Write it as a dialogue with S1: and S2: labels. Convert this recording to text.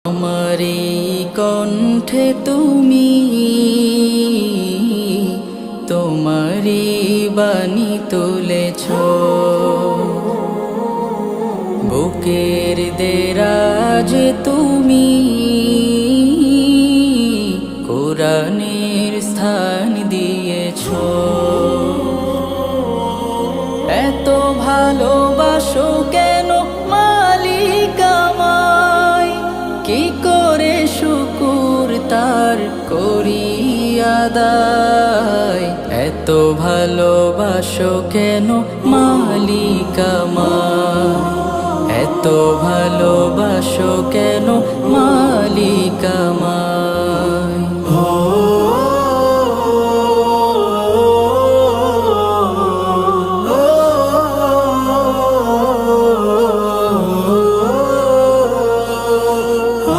S1: আমারি কণ্ঠে তুমি তোমারি বাণী তুলেছ, বুকের দেরাজ তুমি কোরআনের স্থান দিয়েছ। এত ভালোবাসো কেন মালিক আমায়, কি করে শুকুর তার করি আদায়। এত ভালোবাসো কেন মালিক আমায়, এত ভালোবাসো কেন মালিক আমায়।